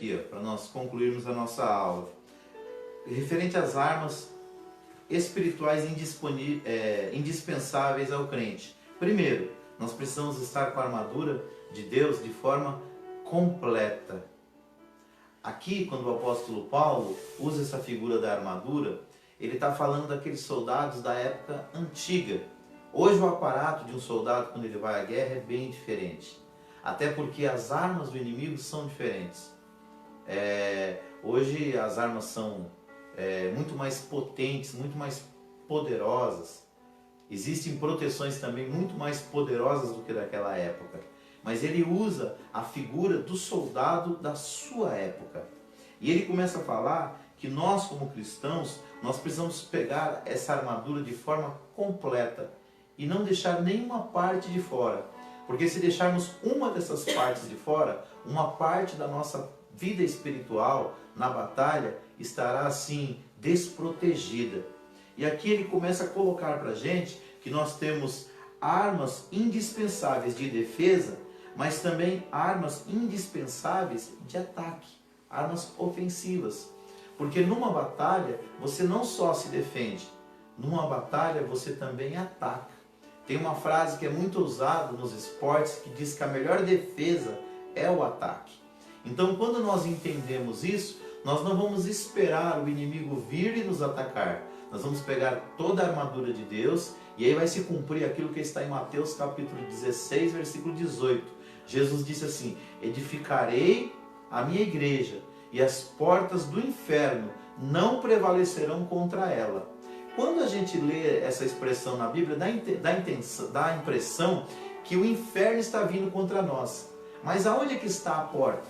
aqui, para nós concluirmos a nossa aula, referente às armas espirituais indispensáveis ao crente. Primeiro, nós precisamos estar com a armadura de Deus de forma completa. Aqui, quando o apóstolo Paulo usa essa figura da armadura, ele está falando daqueles soldados da época antiga. Hoje o aparato de um soldado, quando ele vai à guerra, é bem diferente. Até porque as armas do inimigo são diferentes. Hoje as armas são muito mais potentes, muito mais poderosas. Existem proteções também muito mais poderosas do que daquela época. Mas ele usa a figura do soldado da sua época. E ele começa a falar que nós, como cristãos, nós precisamos pegar essa armadura de forma completa e não deixar nenhuma parte de fora. Porque se deixarmos uma dessas partes de fora, uma parte da nossa vida espiritual na batalha estará assim desprotegida. E aqui ele começa a colocar para a gente que nós temos armas indispensáveis de defesa, mas também armas indispensáveis de ataque, armas ofensivas. Porque numa batalha você não só se defende, numa batalha você também ataca. Tem uma frase que é muito usada nos esportes que diz que a melhor defesa é o ataque. Então, quando nós entendemos isso, nós não vamos esperar o inimigo vir e nos atacar. Nós vamos pegar toda a armadura de Deus e aí vai se cumprir aquilo que está em Mateus capítulo 16, versículo 18. Jesus disse assim: edificarei a minha igreja e as portas do inferno não prevalecerão contra ela. Quando a gente lê essa expressão na Bíblia, dá a impressão que o inferno está vindo contra nós. Mas aonde é que está a porta?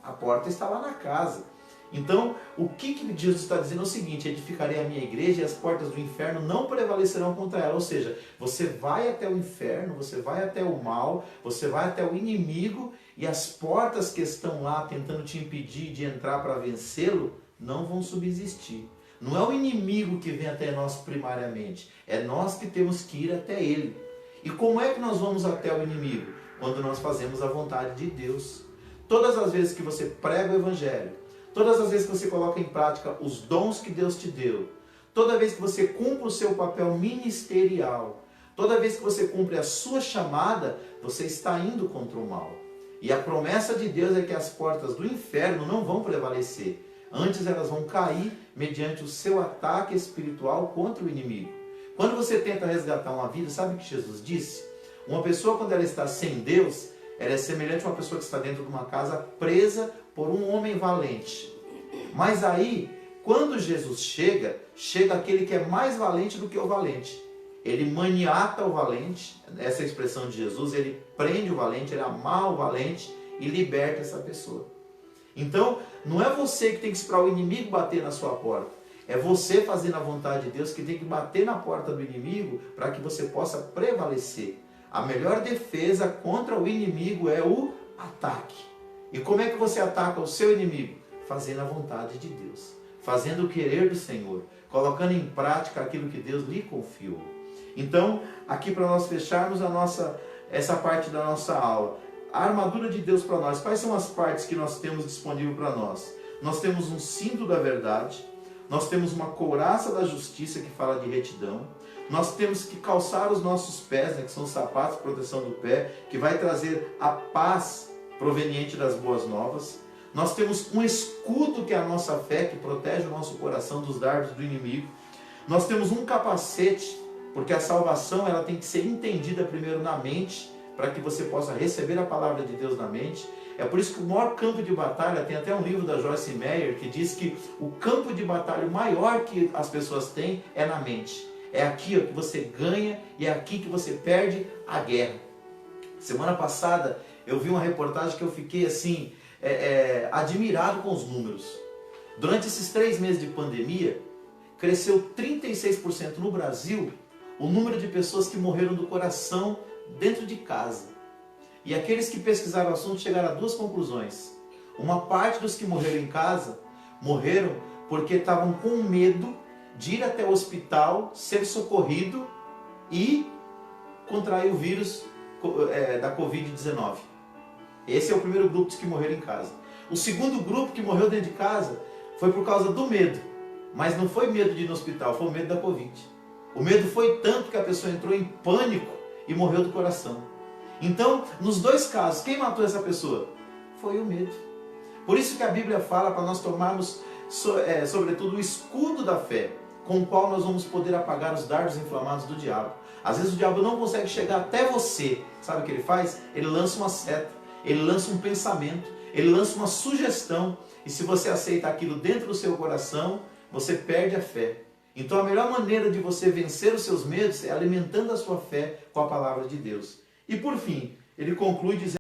A porta está lá na casa. Então, o que Jesus está dizendo é o seguinte: edificarei a minha igreja e as portas do inferno não prevalecerão contra ela. Ou seja, você vai até o inferno, você vai até o mal, você vai até o inimigo e as portas que estão lá tentando te impedir de entrar para vencê-lo não vão subsistir. Não é o inimigo que vem até nós primariamente, é nós que temos que ir até ele. E como é que nós vamos até o inimigo? Quando nós fazemos a vontade de Deus. Todas as vezes que você prega o evangelho, todas as vezes que você coloca em prática os dons que Deus te deu, toda vez que você cumpre o seu papel ministerial, toda vez que você cumpre a sua chamada, você está indo contra o mal. E a promessa de Deus é que as portas do inferno não vão prevalecer. Antes elas vão cair mediante o seu ataque espiritual contra o inimigo. Quando você tenta resgatar uma vida, sabe o que Jesus disse? Uma pessoa, quando ela está sem Deus, ela é semelhante a uma pessoa que está dentro de uma casa presa por um homem valente. Mas aí, quando Jesus chega aquele que é mais valente do que o valente. Ele maniata o valente, essa é a expressão de Jesus, ele prende o valente, ele amarra o valente e liberta essa pessoa. Então, não é você que tem que esperar o inimigo bater na sua porta. É você fazendo a vontade de Deus que tem que bater na porta do inimigo para que você possa prevalecer. A melhor defesa contra o inimigo é o ataque. E como é que você ataca o seu inimigo? Fazendo a vontade de Deus. Fazendo o querer do Senhor. Colocando em prática aquilo que Deus lhe confiou. Então, aqui para nós fecharmos essa parte da nossa aula. A armadura de Deus para nós. Quais são as partes que nós temos disponível para nós? Nós temos um cinto da verdade. Nós temos uma couraça da justiça que fala de retidão. Nós temos que calçar os nossos pés, que são os sapatos de proteção do pé, que vai trazer a paz proveniente das boas novas. Nós temos um escudo que é a nossa fé, que protege o nosso coração dos dardos do inimigo. Nós temos um capacete, porque a salvação ela tem que ser entendida primeiro na mente, para que você possa receber a palavra de Deus na mente. É por isso que o maior campo de batalha, tem até um livro da Joyce Meyer, que diz que o campo de batalha maior que as pessoas têm é na mente. É aqui que você ganha e é aqui que você perde a guerra. Semana passada eu vi uma reportagem que eu fiquei assim, admirado com os números. Durante esses 3 meses de pandemia, cresceu 36% no Brasil o número de pessoas que morreram do coração dentro de casa. E aqueles que pesquisaram o assunto chegaram a 2 conclusões. Uma parte dos que morreram em casa, morreram porque estavam com medo de ir até o hospital, ser socorrido e contrair o vírus da Covid-19. Esse é o primeiro grupo dos que morreram em casa. O segundo grupo que morreu dentro de casa foi por causa do medo. Mas não foi medo de ir no hospital, foi o medo da Covid. O medo foi tanto que a pessoa entrou em pânico e morreu do coração. Então, nos dois casos, quem matou essa pessoa? Foi o medo. Por isso que a Bíblia fala para nós tomarmos, sobretudo, o escudo da fé, com o qual nós vamos poder apagar os dardos inflamados do diabo. Às vezes o diabo não consegue chegar até você. Sabe o que ele faz? Ele lança uma seta, ele lança um pensamento, ele lança uma sugestão. E se você aceita aquilo dentro do seu coração, você perde a fé. Então a melhor maneira de você vencer os seus medos é alimentando a sua fé com a palavra de Deus. E por fim, ele conclui dizendo: